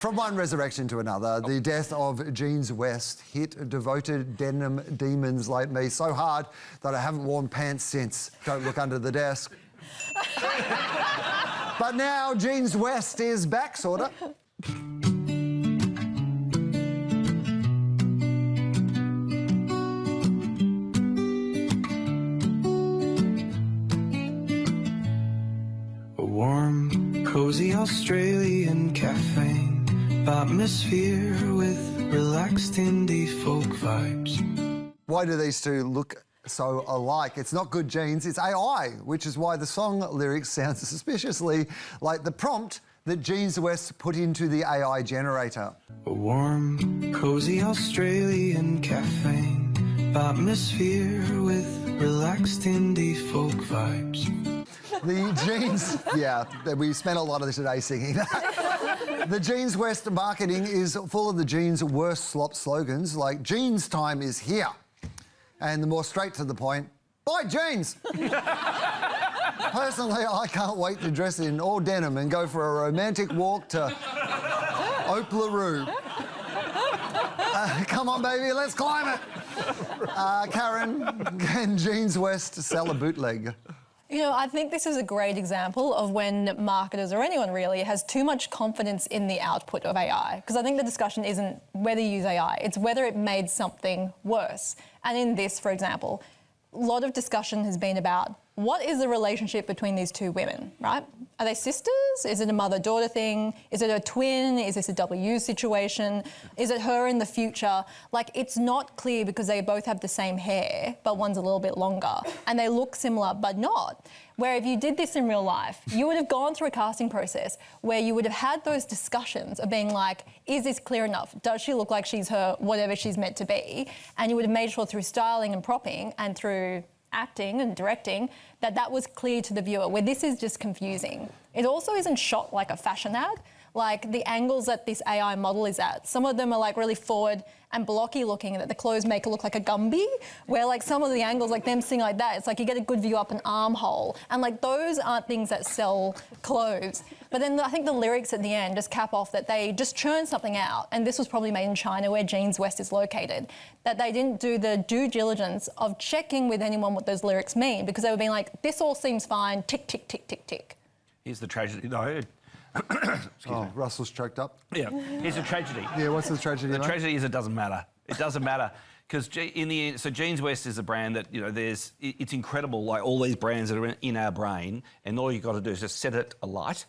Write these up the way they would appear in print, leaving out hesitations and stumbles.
From one resurrection to another, the death of Jeanswest hit devoted denim demons like me so hard that I haven't worn pants since. Don't look under the desk. But now Jeanswest is back, sorta. A warm, cozy Australian cafe. Atmosphere with relaxed indie folk vibes. Why do these two look so alike? It's not good genes, it's AI, which is why the song lyrics sound suspiciously like the prompt that Jeanswest put into the AI generator. A warm, cozy Australian cafe. Atmosphere with relaxed indie folk vibes. The jeans, yeah, we spent a lot of today singing. The Jeanswest marketing is full of the jeans' worst slop slogans, like jeans time is here. And the more straight to the point, buy jeans. Personally, I can't wait to dress in all denim and go for a romantic walk to Oaklaroo. Come on, baby, let's climb it. Karen, can Jeanswest sell a bootleg? You know, I think this is a great example of when marketers, or anyone really, has too much confidence in the output of AI. Because I think the discussion isn't whether you use AI, it's whether it made something worse. And in this, for example, a lot of discussion has been about what is the relationship between these two women, right? Are they sisters? Is it a mother-daughter thing? Is it a twin? Is this a W situation? Is it her in the future? Like, it's not clear because they both have the same hair, but one's a little bit longer, and they look similar, but not. Where if you did this in real life, you would have gone through a casting process where you would have had those discussions of being like, is this clear enough? Does she look like she's her, whatever she's meant to be? And you would have made sure through styling and propping and through acting and directing that that was clear to the viewer, where this is just confusing. It also isn't shot like a fashion ad. Like, the angles that this AI model is at, some of them are like really forward and blocky looking, that the clothes make it look like a Gumby, where like some of the angles, like them sitting like that, it's like you get a good view up an armhole. And like those aren't things that sell clothes. But then I think the lyrics at the end just cap off that they just churned something out, and this was probably made in China where Jeanswest is located, that they didn't do the due diligence of checking with anyone what those lyrics mean, because they were being like, this all seems fine, tick, tick, tick, tick, tick. Here's the tragedy, though. Russell's choked up. Yeah, here's a tragedy. Yeah, what's the tragedy? The tragedy is it doesn't matter. It doesn't matter because in the end, so Jeanswest is a brand that, you know, it's incredible, like all these brands that are in our brain, and all you've got to do is just set it alight,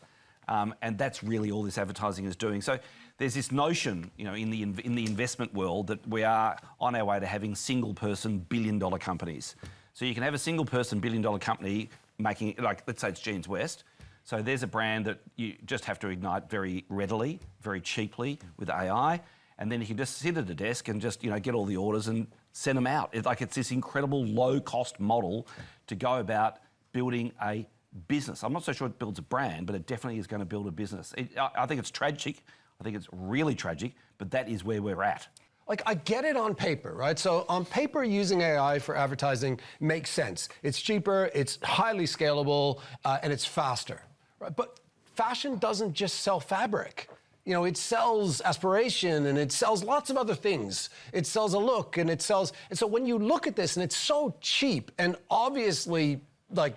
and that's really all this advertising is doing. So there's this notion, you know, in the investment world that we are on our way to having single-person billion-dollar companies. So you can have a single-person billion-dollar company making, like, let's say it's Jeanswest. So there's a brand that you just have to ignite very readily, very cheaply with AI, and then you can just sit at a desk and just, you know, get all the orders and send them out. It's this incredible low-cost model to go about building a business. I'm not so sure it builds a brand, but it definitely is going to build a business. I think it's tragic. I think it's really tragic, but that is where we're at. Like, I get it on paper, right? So on paper, using AI for advertising makes sense. It's cheaper, it's highly scalable, and it's faster. Right? But fashion doesn't just sell fabric. You know, it sells aspiration, and it sells lots of other things. It sells a look, and it sells... And so when you look at this, and it's so cheap and obviously, like,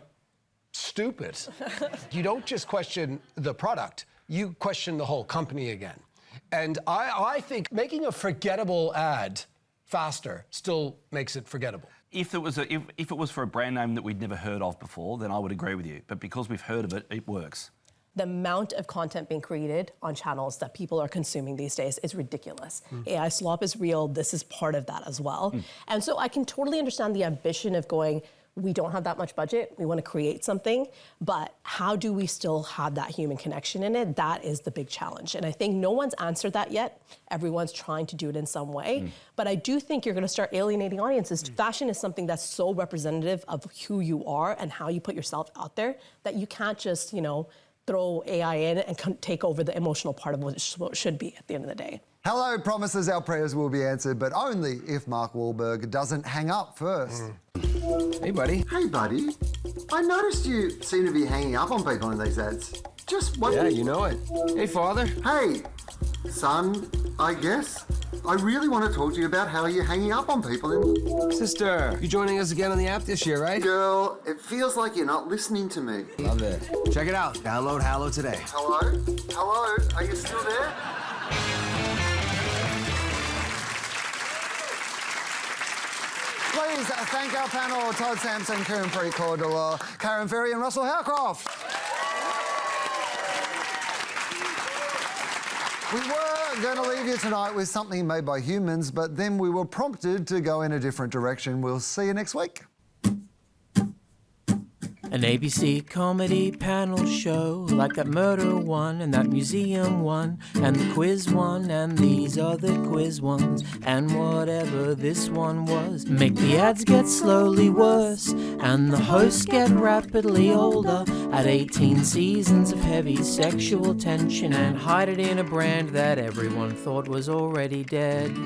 stupid, you don't just question the product, you question the whole company again. And I think making a forgettable ad faster still makes it forgettable. If it was for a brand name that we'd never heard of before, then I would agree with you. But because we've heard of it, it works. The amount of content being created on channels that people are consuming these days is ridiculous. AI slop is real. This is part of that as well. And so I can totally understand the ambition of going, we don't have that much budget, we want to create something, but how do we still have that human connection in it? That is the big challenge. And I think no one's answered that yet. Everyone's trying to do it in some way. But I do think you're going to start alienating audiences. Fashion is something that's so representative of who you are and how you put yourself out there that you can't just, you know, throw AI in and take over the emotional part of what it should be at the end of the day. Hello promises our prayers will be answered, but only if Mark Wahlberg doesn't hang up first. Hey, buddy. Hey, buddy. I noticed you seem to be hanging up on people in these ads. Just what? Yeah, you know it. Hey, father. Hey, Son, I guess. I really want to talk to you about how you're hanging up on people in... Sister, you joining us again on the app this year, right? Girl, it feels like you're not listening to me. Love it. Check it out. Download Hallow today. Hello? Hello? Are you still there? Please thank our panel, Todd Sampson, Karen Cordula, Karen Ferry and Russel Howcroft. We were going to leave you tonight with something made by humans, but then we were prompted to go in a different direction. We'll see you next week. An ABC comedy panel show, like that murder one and that museum one and the quiz one and these other quiz ones and whatever this one was. Make the ads get slowly worse and the hosts get rapidly older. Add 18 seasons of heavy sexual tension and hide it in a brand that everyone thought was already dead.